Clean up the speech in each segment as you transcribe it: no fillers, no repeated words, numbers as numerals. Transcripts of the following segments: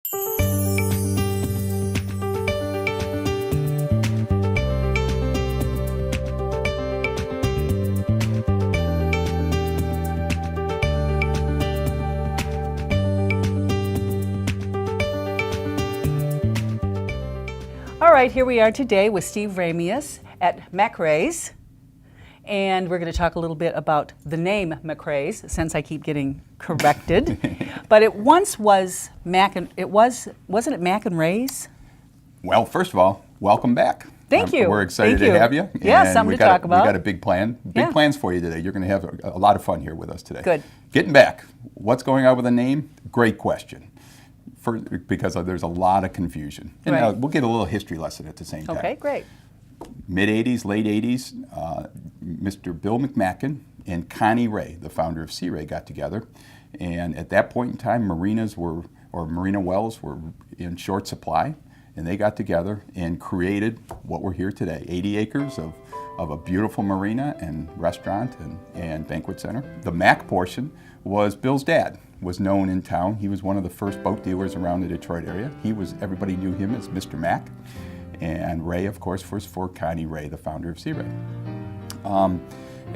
All right, here we are today with Steve Ramius at MacRay's, and we're going to talk a little bit about the name MacRay's, since I keep getting corrected. But it once was wasn't it Mac and Ray's? Well, first of all, welcome back. Thank you. We're excited to have you. Yeah, and something to talk about. We got a big plan. Big plans for you today. You're going to have a lot of fun here with us today. Good. Getting back, what's going on with the name? Great question. Because there's a lot of confusion. And right. We'll get a little history lesson at the same time. Okay, great. Mid-'80s, late 80s, Mr. Bill McMacken and Connie Ray, the founder of Sea Ray, got together. And at that point in time, marina wells were in short supply. And they got together and created what we're here today, 80 acres of a beautiful marina and restaurant and banquet center. The Mac portion was Bill's dad, was known in town. He was one of the first boat dealers around the Detroit area. Everybody knew him as Mr. Mac. And Ray, of course, was for Connie Ray, the founder of Sea Ray.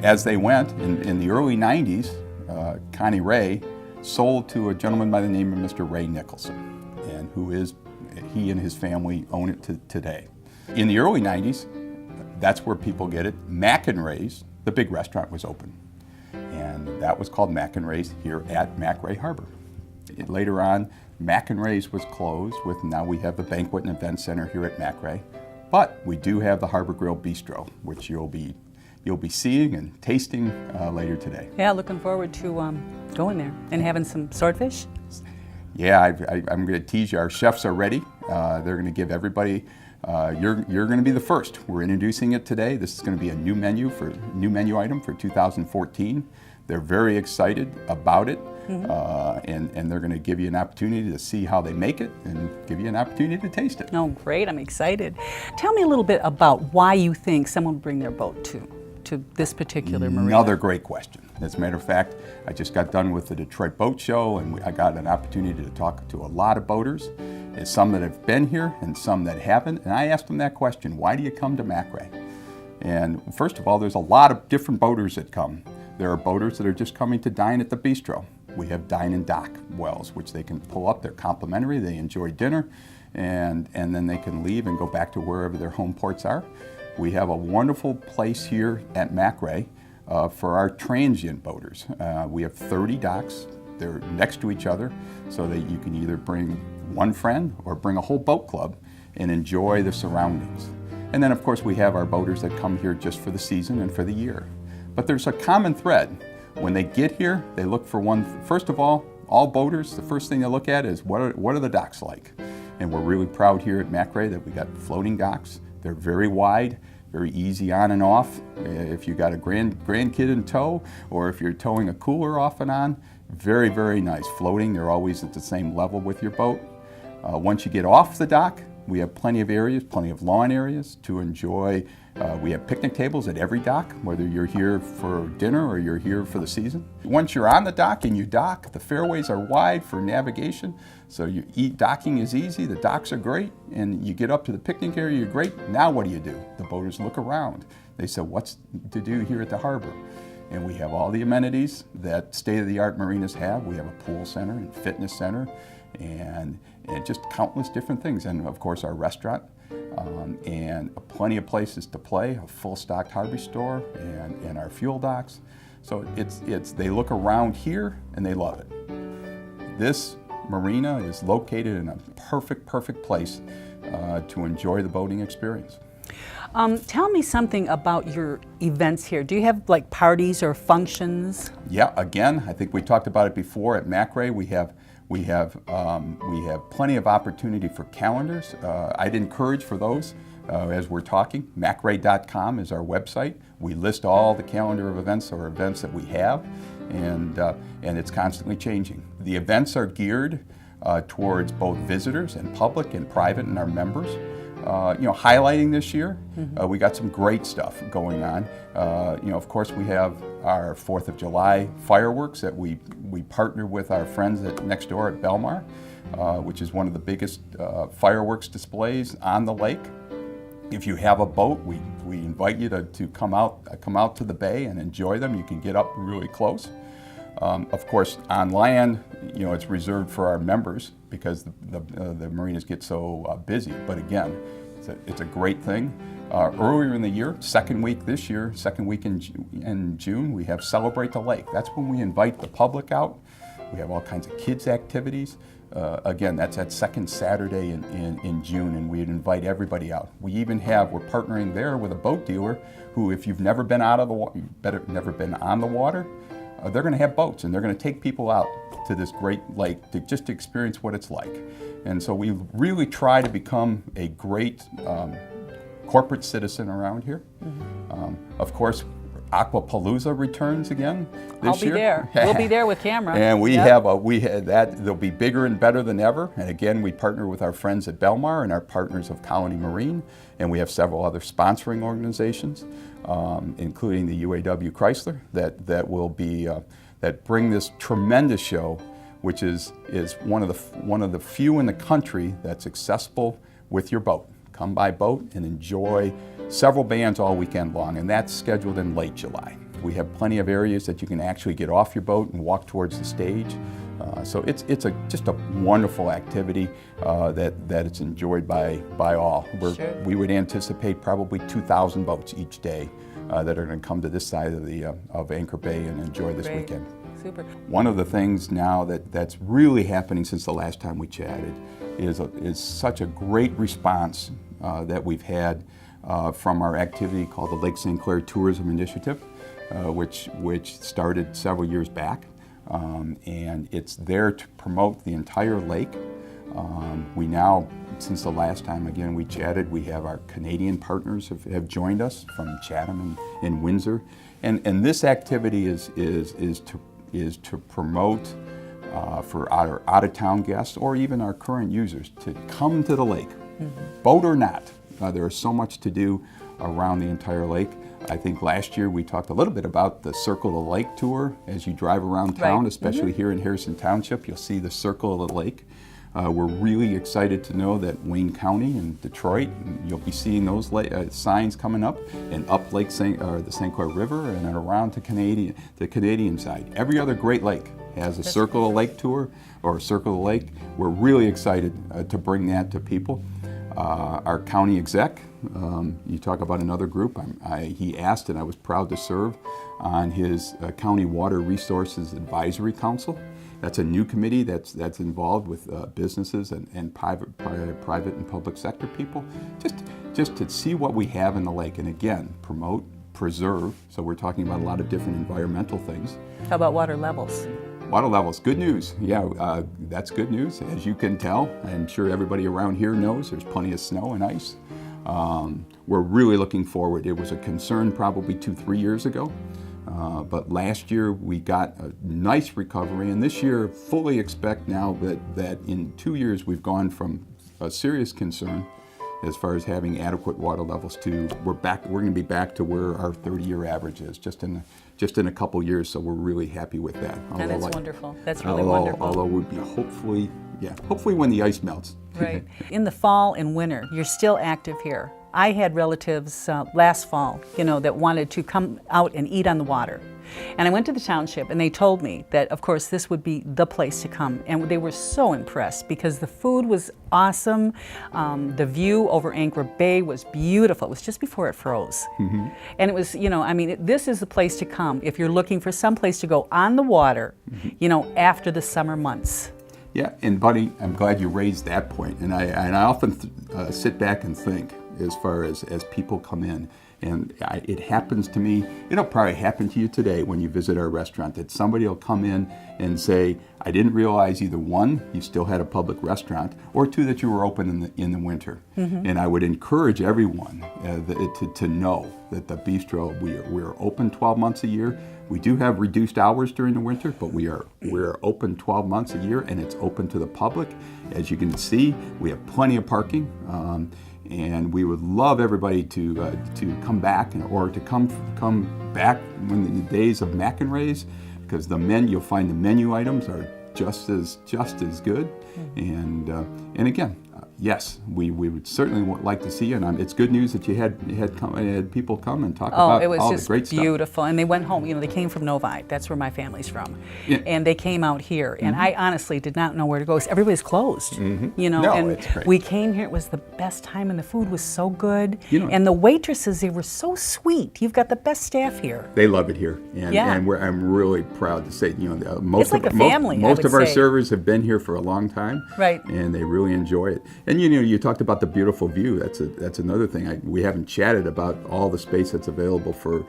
As they went, in the early 90s, Connie Ray sold to a gentleman by the name of Mr. Ray Nicholson, and he and his family own it today. In the early 90s, that's where people get it. Mac and Ray's, the big restaurant, was open. And that was called Mac and Ray's here at MacRay Harbor. Later on, Mac and Ray's was closed. Now we have the Banquet and Event Center here at MacRay. But we do have the Harbor Grill Bistro, which you'll be seeing and tasting later today. Yeah, looking forward to going there and having some swordfish. Yeah, I'm going to tease you. Our chefs are ready. They're going to give everybody. You're going to be the first. We're introducing it today. This is going to be a new menu item for 2014. They're very excited about it, and they're going to give you an opportunity to see how they make it and give you an opportunity to taste it. Oh, great! I'm excited. Tell me a little bit about why you think someone would bring their boat to this particular marina. Another great question. As a matter of fact, I just got done with the Detroit Boat Show, and I got an opportunity to talk to a lot of boaters, and some that have been here and some that haven't. And I asked them that question: why do you come to MacRay? And first of all, there's a lot of different boaters that come. There are boaters that are just coming to dine at the bistro. We have dine and dock wells, which they can pull up. They're complimentary. They enjoy dinner, and then they can leave and go back to wherever their home ports are. We have a wonderful place here at MacRay for our transient boaters. We have 30 docks. They're next to each other, so that you can either bring one friend or bring a whole boat club and enjoy the surroundings. And then, of course, we have our boaters that come here just for the season and for the year. But there's a common thread. When they get here, they look for one. First of all boaters, the first thing they look at is what are the docks like? And we're really proud here at MacRay that we got floating docks. They're very wide, very easy on and off. If you got a grandkid in tow, or if you're towing a cooler off and on, very, very nice. Floating, they're always at the same level with your boat. Once you get off the dock, we have plenty of areas, plenty of lawn areas to enjoy. We have picnic tables at every dock, whether you're here for dinner or you're here for the season. Once you're on the dock and you dock, the fairways are wide for navigation, so docking is easy, the docks are great, and you get up to the picnic area, you're great. Now what do? The boaters look around. They say, what's to do here at the harbor? And we have all the amenities that state-of-the-art marinas have. We have a pool center and fitness center and just countless different things. And of course our restaurant and plenty of places to play, a full-stocked harbor store and our fuel docks. So they look around here and they love it. This marina is located in a perfect place to enjoy the boating experience. Tell me something about your events here. Do you have like parties or functions? Yeah, again, I think we talked about it before. At MacRay, we have plenty of opportunity for calendars. I'd encourage for those as we're talking. MacRay.com is our website. We list all the calendar of events or events that we have, and it's constantly changing. The events are geared towards both visitors and public and private and our members. Highlighting this year, we got some great stuff going on. Of course, we have our 4th of July fireworks that we partner with our friends next door at Belmar. which is one of the biggest fireworks displays on the lake. If you have a boat, we invite you to come out to the bay and enjoy them. You can get up really close. Of course, on land, it's reserved for our members because the marinas get so busy. But again, it's a great thing. Earlier in the year, second week in June, we have Celebrate the Lake. That's when we invite the public out. We have all kinds of kids' activities. Again, that's that second Saturday in June, and we'd invite everybody out. We're partnering there with a boat dealer who, if you've never been out of the water, never been on the water, they're going to have boats, and they're going to take people out to this great lake to experience what it's like. And so we really try to become a great corporate citizen around here. Of course, Aquapalooza returns again this year. I'll be there. We'll be there with camera. And we had that. They'll be bigger and better than ever. And again, we partner with our friends at Belmar and our partners of Colony Marine, and we have several other sponsoring organizations, including the UAW Chrysler, that bring this tremendous show, which is one of the few in the country that's accessible with your boat. Come by boat and enjoy several bands all weekend long, and that's scheduled in late July. We have plenty of areas that you can actually get off your boat and walk towards the stage. So it's just a wonderful activity that it's enjoyed by all. Sure. We would anticipate probably 2,000 boats each day that are going to come to this side of Anchor Bay and enjoy this weekend. Super. One of the things now that's really happening since the last time we chatted is such a great response that we've had from our activity called the Lake St. Clair Tourism Initiative, which started several years back. And it's there to promote the entire lake. We now, since the last time again we chatted, we have our Canadian partners have joined us from Chatham and Windsor. And this activity is to promote for our out-of-town guests or even our current users to come to the lake, boat or not. There is so much to do around the entire lake. I think last year we talked a little bit about the Circle of the Lake tour. As you drive around town, especially here in Harrison Township, you'll see the Circle of the Lake. We're really excited to know that Wayne County and Detroit, you'll be seeing those signs coming up, and up the St. Clair River and around the Canadian side. Every other Great Lake has a Circle of the Lake tour or a Circle of the Lake. We're really excited to bring that to people. Our county exec, you talk about another group, he asked and I was proud to serve on his County Water Resources Advisory Council. That's a new committee that's involved with businesses and private and public sector people, just to see what we have in the lake, and again, promote, preserve. So we're talking about a lot of different environmental things. How about water levels? Water levels, good news. Yeah, that's good news. As you can tell, I'm sure everybody around here knows there's plenty of snow and ice. We're really looking forward. It was a concern probably 2-3 years ago, but last year we got a nice recovery, and this year fully expect now that in 2 years we've gone from a serious concern as far as having adequate water levels to we're going to be back to where our 30-year average is just in a couple years. So we're really happy with that. And that's wonderful. That's really wonderful. Although we'd be hopefully when the ice melts. Right. In the fall and winter, you're still active here. I had relatives last fall, that wanted to come out and eat on the water. And I went to the township and they told me that, of course, this would be the place to come. And they were so impressed because the food was awesome. The view over Anchor Bay was beautiful. It was just before it froze. Mm-hmm. And it was, this is the place to come if you're looking for some place to go on the water, after the summer months. Yeah, and Buddy, I'm glad you raised that point. And I often sit back and think as far as people come in. And it happens to me, it'll probably happen to you today when you visit our restaurant, that somebody will come in and say, I didn't realize either one, you still had a public restaurant, or two, that you were open in the winter. Mm-hmm. And I would encourage everyone to know that the bistro, we're open 12 months a year. We do have reduced hours during the winter, but we're open 12 months a year, and it's open to the public. As you can see, we have plenty of parking. And we would love everybody to come back or to come back when the days of MacRay's, because you'll find the menu items are just as good. And again, yes, we would certainly like to see you. And it's good news that you had people come and talk about it was all just the great stuff. beautiful. And they went home. They came from Novi. That's where my family's from. Yeah. And they came out here. And I honestly did not know where to go. Everybody's closed. No, and it's great. we came here. It was the best time, and the food was so good. And the waitresses, they were so sweet. You've got the best staff here. They love it here, and I'm really proud to say, most It's like of a family, most I of would our say. servers have been here for a long time, Right. And they really enjoy it. And you talked about the beautiful view. That's another thing. We haven't chatted about all the space that's available for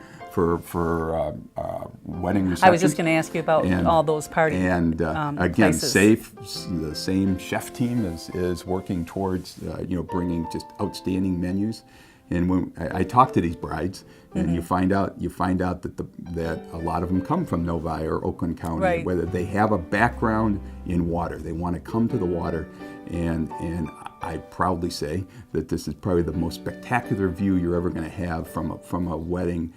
wedding receptions. I was just going to ask you about all those party And again, places. the same chef team is working towards bringing just outstanding menus. And when I talk to these brides, and you find out that a lot of them come from Novi or Oakland County, Right. whether they have a background in water, they want to come to the water, and I proudly say that this is probably the most spectacular view you're ever going to have from a wedding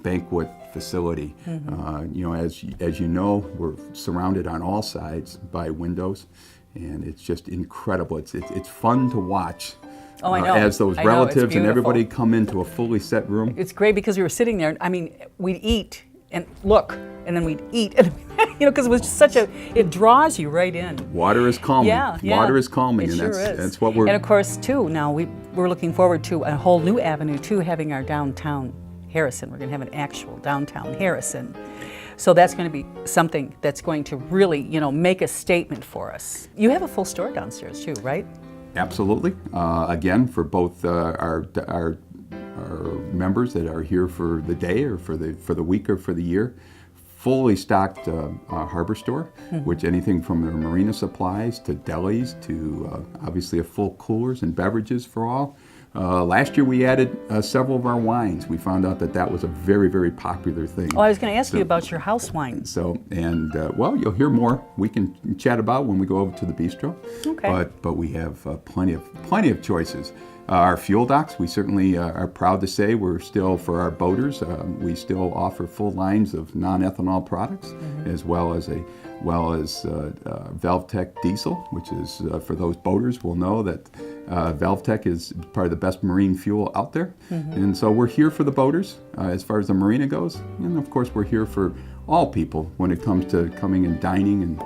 banquet facility. As you know, we're surrounded on all sides by windows, and it's just incredible. It's fun to watch. Oh, I know. As those I know, it's relatives and everybody beautiful. come into a fully set room. It's great because we were sitting there. I mean, we'd eat and look, and then we'd eat, and because it was just it draws you right in. Water is calming. Yeah. Water is calming, It and sure is. that's what we're. And of course, too, now we're looking forward to a whole new avenue too, having our downtown Harrison. We're going to have an actual downtown Harrison. So that's going to be something that's going to really, make a statement for us. You have a full store downstairs too, right? Absolutely. Again, for both our members that are here for the day or for the week or for the year, fully stocked harbor store, which anything from their marina supplies to delis to obviously a full coolers and beverages for all. Last year we added several of our wines. We found out that was a very, very popular thing. Oh, I was going to ask you about your house wines. So, you'll hear more. We can chat about when we go over to the bistro. Okay. But we have plenty of choices. Our fuel docks, we certainly are proud to say we're still, for our boaters, we still offer full lines of non-ethanol products, as well as ValveTech diesel, which is, for those boaters will know that ValveTech is probably the best marine fuel out there. And so we're here for the boaters as far as the marina goes. And of course, we're here for all people when it comes to coming and dining and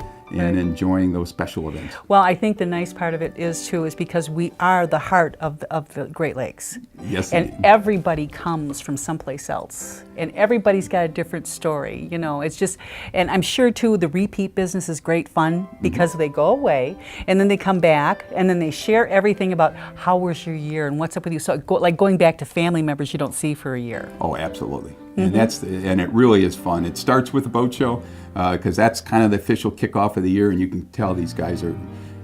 enjoying those special events. Well, I think the nice part of it is because we are the heart of the Great Lakes. Yes, and indeed. everybody comes from someplace else, and everybody's got a different story. It's just, and I'm sure too the repeat business is great fun because they go away and then they come back and then they share everything about how was your year and what's up with you. So like going back to family members you don't see for a year. Oh, absolutely. And it really is fun. It starts with the boat show because that's kind of the official kickoff of the year, and you can tell these guys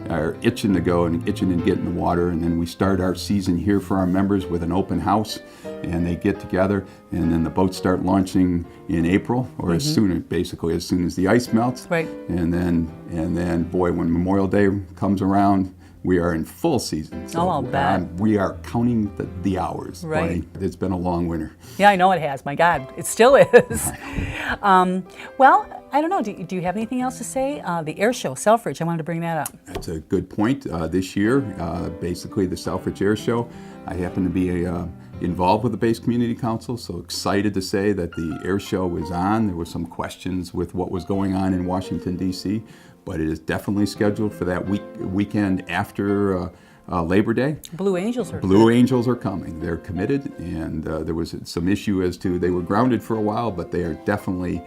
are itching to go and itching to get in the water. And then we start our season here for our members with an open house, and they get together, and then the boats start launching in April or as soon as the ice melts. Right. And then boy, when Memorial Day comes around, we are in full season. So I'll bet. we are counting the hours. Right. Boy, it's been a long winter. Yeah, I know it has. My God, it still is. Well, I don't know. Do you have anything else to say? The air show, Selfridge, I wanted to bring that up. That's a good point. This year, basically the Selfridge Air Show, I happen to be involved with the Base Community Council, so excited to say that the air show is on. There were some questions with what was going on in Washington, D.C., but it is definitely scheduled for that weekend after Labor Day. Blue Angels are Blue Angels are coming. They're committed, and there was some issue as to they were grounded for a while, but they are definitely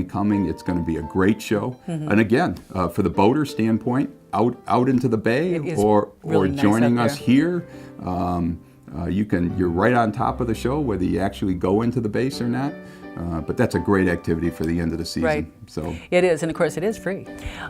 coming. It's going to be a great show. And again, for the boater standpoint, out into the bay or really nice joining out us there. here, you're right on top of the show, whether you actually go into the base or not. But that's a great activity for the end of the season. Right. So it is, and of course it is free.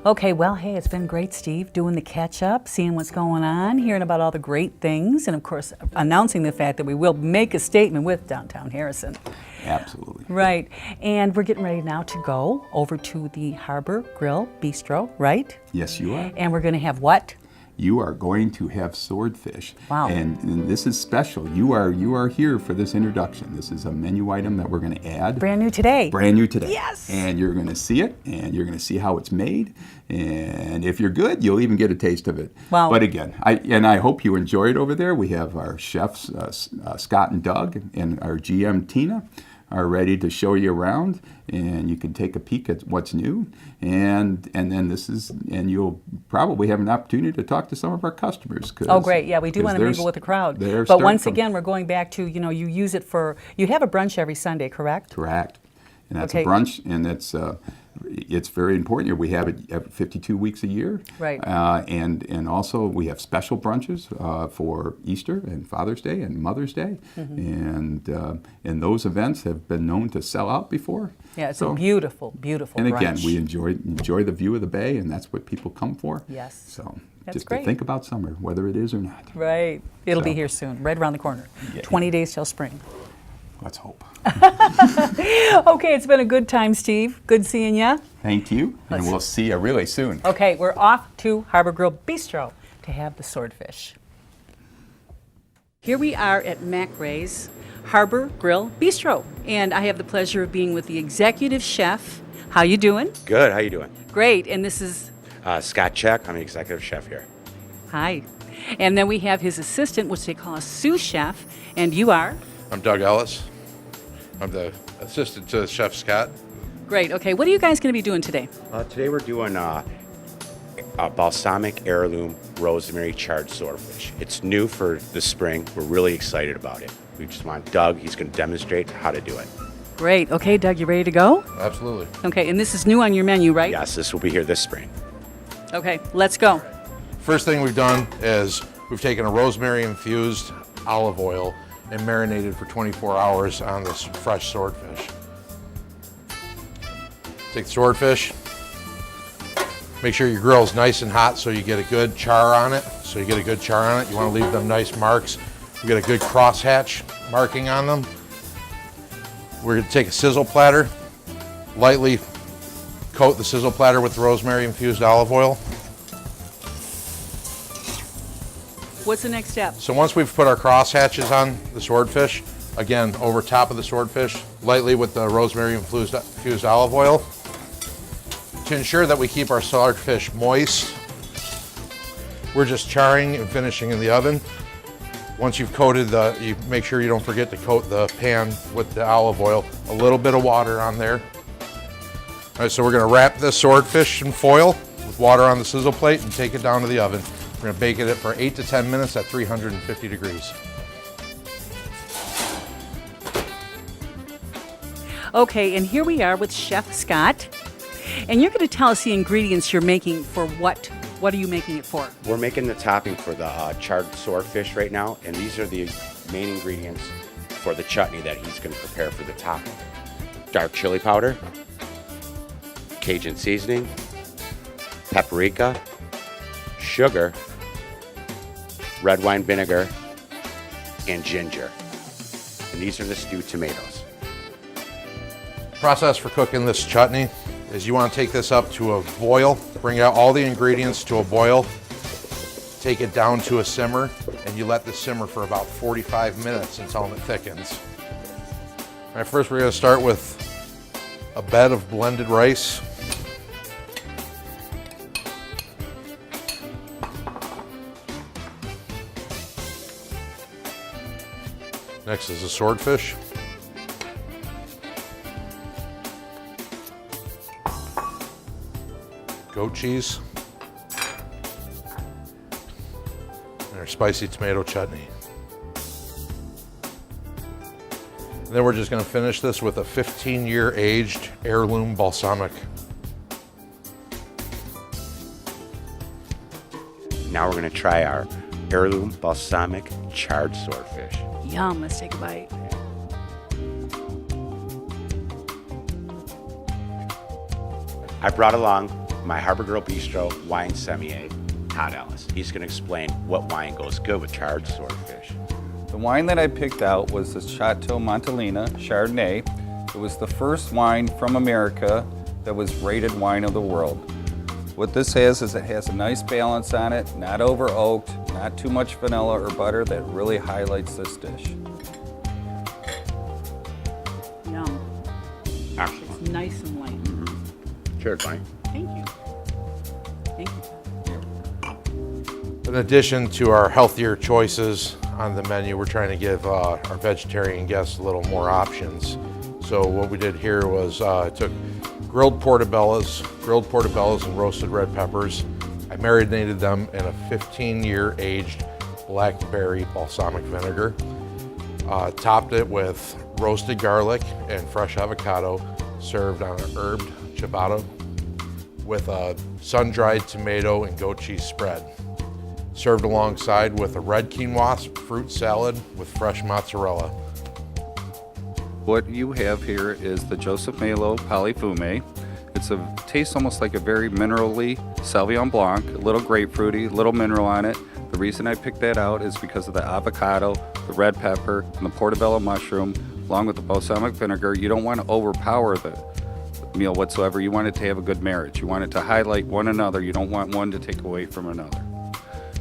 Okay, well, hey, it's been great, Steve, doing the catch-up, seeing what's going on, hearing about all the great things, and of course announcing the fact that we will make a statement with Downtown Harrison. absolutely. Right, and we're getting ready now to go over to the Harbor Grill Bistro, right? Yes, you are. And we're going to have what? you are going to have swordfish. Wow. And this is special. You are here for this introduction. This is a menu item that we're going to add. Brand new today. Brand new today. Yes. And you're going to see it, and you're going to see how it's made. And if you're good, you'll even get a taste of it. Wow. But again, I hope you enjoy it over there. We have our chefs, Scott and Doug, and our GM, Tina, are ready to show you around, and you can take a peek at what's new, and then you'll probably have an opportunity to talk to some of our customers. Oh, great! Yeah, we do want to mingle with the crowd. But once again, we're going back to, you use it for, you have a brunch every Sunday, correct? Correct. And that's Okay. a brunch, and it's very important here. We have it every 52 weeks a year. Right. And also we have special brunches for Easter and Father's Day and Mother's Day. And those events have been known to sell out before. Yeah, it's a beautiful, beautiful And brunch. again, we enjoy the view of the bay, and that's what people come for. Yes. So That's just great. to think about summer, whether it is or not. Right. It'll be So- here soon, right around the corner. Yeah. 20 days till spring. Let's hope. Okay, it's been a good time, Steve. Good seeing you. Thank you, and we'll see you really soon. Okay, we're off to Harbor Grill Bistro to have the swordfish. Here we are at MacRay's Harbor Grill Bistro, and I have the pleasure of being with the executive chef. How you doing? Good. How you doing? Great. And this is Scott Check. I'm the executive chef here. hi. And then we have his assistant, which they call a sous chef, and you are? I'm Doug Ellis. I'm the assistant to Chef Scott. Great. Okay, what are you guys going to be doing today? Today we're doing a balsamic heirloom rosemary charred swordfish. It's new for the spring. We're really excited about it. We just want Doug. He's going to demonstrate how to do it. Great. Okay, Doug, you ready to go? Absolutely. Okay, and this is new on your menu, right? Yes, this will be here this spring. Okay, let's go. First thing we've done is we've taken a rosemary infused olive oil and marinated for 24 hours on this fresh swordfish. Take the swordfish, make sure your grill's nice and hot so you get a good char on it. You want to leave them nice marks. You get a good crosshatch marking on them. We're going to take a sizzle platter, lightly coat the sizzle platter with the rosemary infused olive oil. What's the next step? So once we've put our crosshatches on the swordfish, again, over top of the swordfish, lightly with the rosemary infused olive oil. To ensure that we keep our swordfish moist, we're just charring and finishing in the oven. Once you've coated you make sure you don't forget to coat the pan with the olive oil. A little bit of water on there. All right, so we're gonna wrap this swordfish in foil with water on the sizzle plate and take it down to the oven. We're going to bake it for 8 to 10 minutes at 350 degrees. Okay, and here we are with Chef Scott. And you're going to tell us the ingredients you're making for what? What are you making it for? We're making the topping for the charred swordfish right now, and these are the main ingredients for the chutney that he's going to prepare for the topping. Dark chili powder, Cajun seasoning, paprika, sugar, red wine vinegar, and ginger. And these are the stewed tomatoes. Process for cooking this chutney is you want to take this up to a boil, bring out all the ingredients to a boil, take it down to a simmer, and you let this simmer for about 45 minutes until it thickens. All right, first we're going to start with a bed of blended rice. Next is the swordfish. Goat cheese. And our spicy tomato chutney. And then we're just going to finish this with a 15-year aged heirloom balsamic. Now we're going to try our heirloom balsamic charred swordfish. Yum, let's take a bite. I brought along my Harbor Grill Bistro wine sommelier, Todd Ellis. He's going to explain what wine goes good with charred swordfish. The wine that I picked out was the Chateau Montelena Chardonnay. It was the first wine from America that was rated wine of the world. What this has is it has a nice balance on it, not over oaked, not too much vanilla or butter that really highlights this dish. Yum. Excellent. It's nice and light. Cheers, Bonnie. Thank you. Thank you. In addition to our healthier choices on the menu, we're trying to give our vegetarian guests a little more options. So what we did here was took grilled portobellos and roasted red peppers. I marinated them in a 15-year aged blackberry balsamic vinegar. Topped it with roasted garlic and fresh avocado, served on an herbed ciabatta with a sun-dried tomato and goat cheese spread. Served alongside with a red quinoa fruit salad with fresh mozzarella. What you have here is the Joseph Malo Polyfume. Tastes almost like a very minerally Sauvignon Blanc, a little grapefruity, a little mineral on it. The reason I picked that out is because of the avocado, the red pepper, and the portobello mushroom, along with the balsamic vinegar. You don't want to overpower the meal whatsoever. You want it to have a good marriage. You want it to highlight one another. You don't want one to take away from another.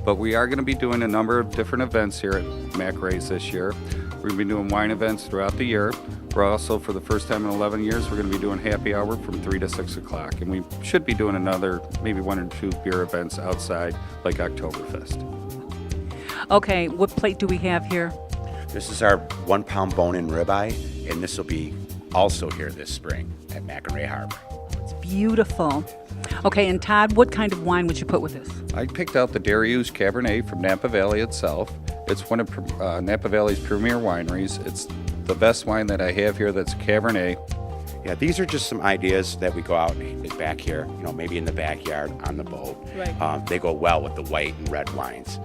But we are going to be doing a number of different events here at MacRay's this year. We're going to be doing wine events throughout the year. We're also, for the first time in 11 years, we're going to be doing happy hour from 3 to 6 o'clock. And we should be doing another, maybe 1 or 2 beer events outside, like Oktoberfest. Okay, what plate do we have here? This is our 1 pound bone-in ribeye, and this will be also here this spring at MacRae Harbor. It's beautiful. Okay, and Todd, what kind of wine would you put with this? I picked out the Darius Cabernet from Napa Valley itself. It's one of Napa Valley's premier wineries. It's the best wine that I have here that's Cabernet. Yeah, these are just some ideas that we go out back here, maybe in the backyard on the boat. Right. They go well with the white and red wines.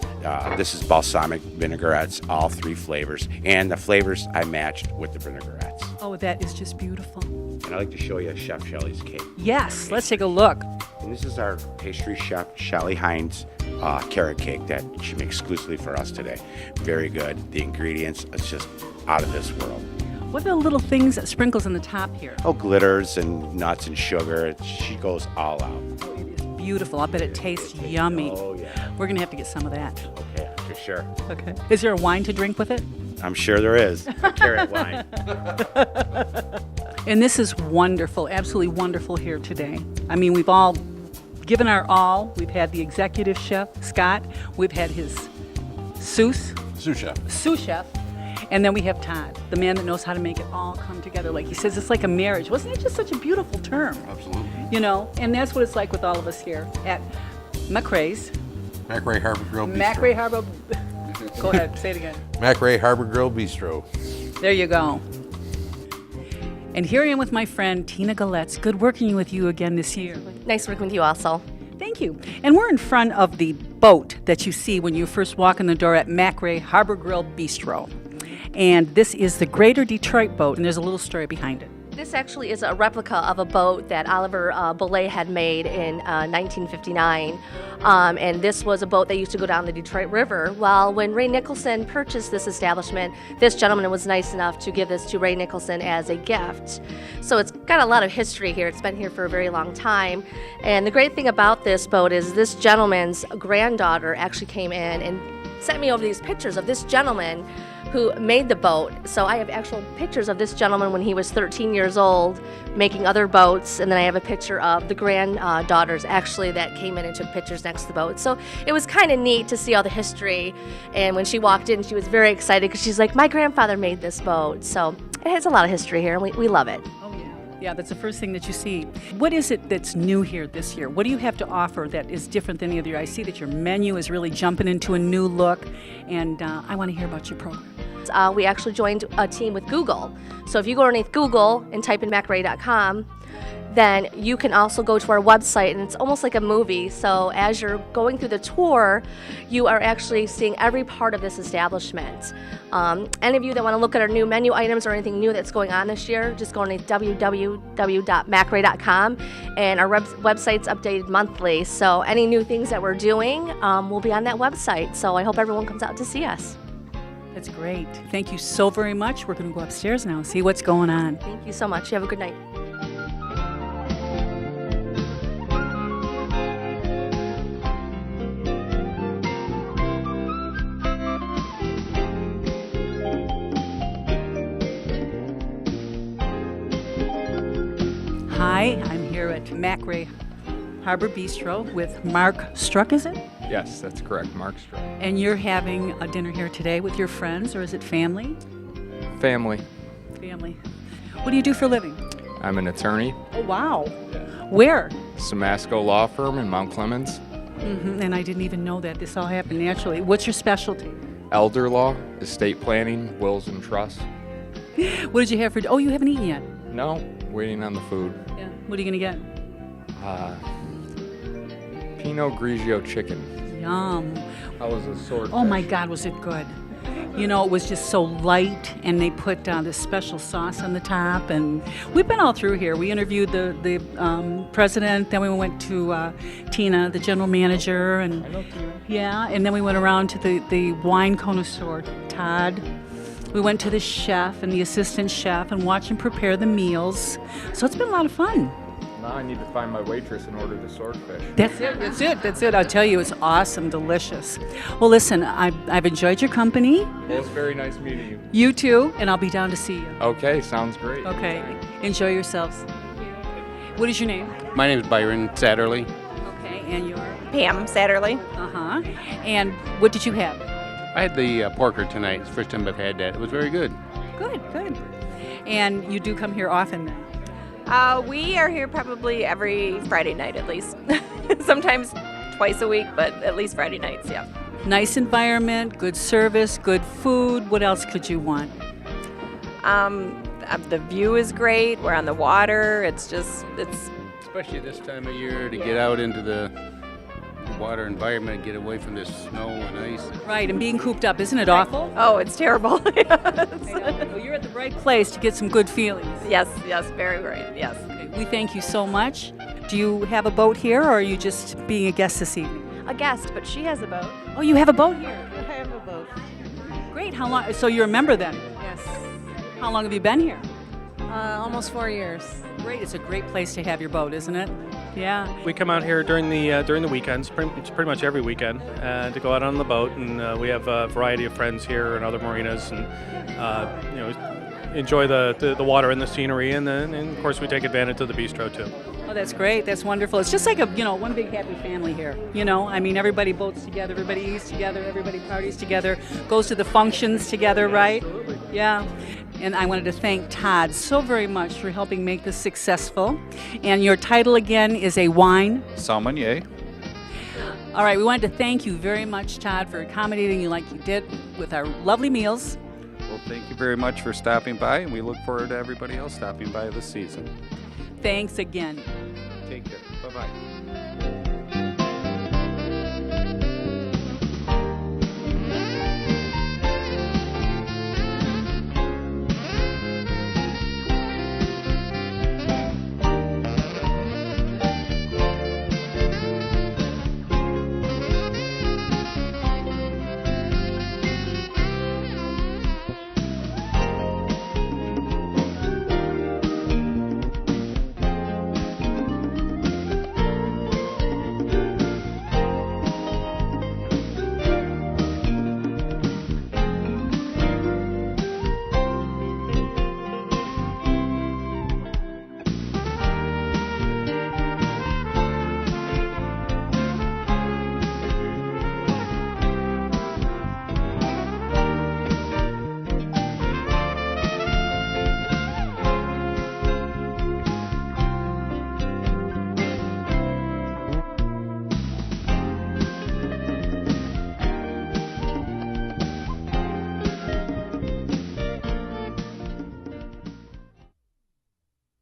This is balsamic vinaigrettes, all 3 flavors. And the flavors I matched with the vinaigrettes. Oh, that is just beautiful. And I'd like to show you Chef Shelley's cake. Yes, let's take a look. And this is our pastry chef, Shelley Hines, carrot cake that she makes exclusively for us today. Very good. The ingredients, it's just out of this world. What are the little things, sprinkles on the top here? Oh, glitters and nuts and sugar. She goes all out. Oh, it is beautiful. I bet it tastes yummy. Oh, yeah. We're going to have to get some of that. Okay, for sure. Okay. Is there a wine to drink with it? I'm sure there is. A carrot wine. And this is wonderful, absolutely wonderful here today. I mean, we've all given our all. We've had the executive chef, Scott. We've had his sous chef. And then we have Todd, the man that knows how to make it all come together. Like he says, it's like a marriage. Wasn't that just such a beautiful term? Absolutely. And that's what it's like with all of us here at MacRay's. MacRae Harbor Grill Bistro. MacRae Harbor. Go ahead, say it again. MacRae Harbor Grill Bistro. There you go. And here I am with my friend Tina Galetz. Good working with you again this year. Nice working with you also. Thank you. And we're in front of the boat that you see when you first walk in the door at MacRae Harbor Grill Bistro. And this is the Greater Detroit boat, and there's a little story behind it. This actually is a replica of a boat that Oliver Belay had made in 1959. And this was a boat that used to go down the Detroit River. Well, when Ray Nicholson purchased this establishment, this gentleman was nice enough to give this to Ray Nicholson as a gift. So it's got a lot of history here. It's been here for a very long time. And the great thing about this boat is this gentleman's granddaughter actually came in and sent me over these pictures of this gentleman who made the boat. So I have actual pictures of this gentleman when he was 13 years old making other boats, and then I have a picture of the granddaughters actually that came in and took pictures next to the boat. So it was kind of neat to see all the history, and when she walked in she was very excited because she's like, my grandfather made this boat. So it has a lot of history here and we love it. Yeah, that's the first thing that you see. What is it that's new here this year? What do you have to offer that is different than the other year? I see that your menu is really jumping into a new look, and I want to hear about your program. We actually joined a team with Google. So if you go underneath Google and type in MacRae.com, then you can also go to our website, and it's almost like a movie. So as you're going through the tour, you are actually seeing every part of this establishment. Any of you that want to look at our new menu items or anything new that's going on this year, just go to www.macrae.com, and our website's updated monthly. So any new things that we're doing will be on that website. So I hope everyone comes out to see us. That's great. Thank you so very much. We're going to go upstairs now and see what's going on. Thank you so much. You have a good night. Hi, I'm here at MacRay Harbor Bistro with Mark Struck, is it? Yes, that's correct, Mark Struck. And you're having a dinner here today with your friends, or is it family? Family. Family. What do you do for a living? I'm an attorney, Oh, wow. Where? Samasco Law Firm in Mount Clemens. And I didn't even know that. This all happened naturally. What's your specialty? Elder law, estate planning, wills and trusts. What did you have for? Oh, you haven't eaten yet. No, waiting on the food. Yeah. What are you gonna get? Pinot Grigio chicken. Yum. How was the swordfish? Oh my God, was it good? You know, it was just so light, and they put this special sauce on the top. And we've been all through here. We interviewed the president, then we went to Tina, the general manager, and I know Tina. yeah, and then we went around to the wine connoisseur, Todd. We went to the chef and the assistant chef and watched him prepare the meals. So it's been a lot of fun. Now I need to find my waitress and order the swordfish. That's it. I'll tell you, it's awesome, delicious. Well, listen, I've enjoyed your company. Well, it's very nice meeting you. You too, and I'll be down to see you. Okay, sounds great. Okay, enjoy yourselves. What is your name? My name is Byron Satterley. Okay, and your? Pam Satterley. Uh-huh. And what did you have? I had the porker tonight. It's the first time I've had that. It was very good. Good. And you do come here often then? We are here probably every Friday night at least. Sometimes twice a week, but at least Friday nights, yeah. Nice environment, good service, good food. What else could you want? The view is great. We're on the water. It's Especially this time of year to get out into the water environment and get away from this snow and ice. Right, and being cooped up, isn't it awful? oh, it's terrible. Yes. Well, you're at the right place to get some good feelings. yes, very great. Yes. Okay, we thank you so much. Do you have a boat here, or are you just being a guest this evening? A guest, but she has a boat. Oh, you have a boat here. I have a boat. Great. How long? So you're a member then? Yes. How long have you been here? Almost 4 years. Great. It's a great place to have your boat, isn't it? Yeah. We come out here during the weekends, pretty much every weekend, to go out on the boat, and we have a variety of friends here and other marinas, and enjoy the water and the scenery, and of course we take advantage of the bistro too. Oh, that's great. That's wonderful. It's just like one big happy family here. I mean, everybody boats together, everybody eats together, everybody parties together, goes to the functions together, right? Absolutely. Yeah. And I wanted to thank Todd so very much for helping make this successful. And your title again is a wine Sommelier. All right, we wanted to thank you very much, Todd, for accommodating you like you did with our lovely meals. Well, thank you very much for stopping by, and we look forward to everybody else stopping by this season. Thanks again. Take care. Bye-bye.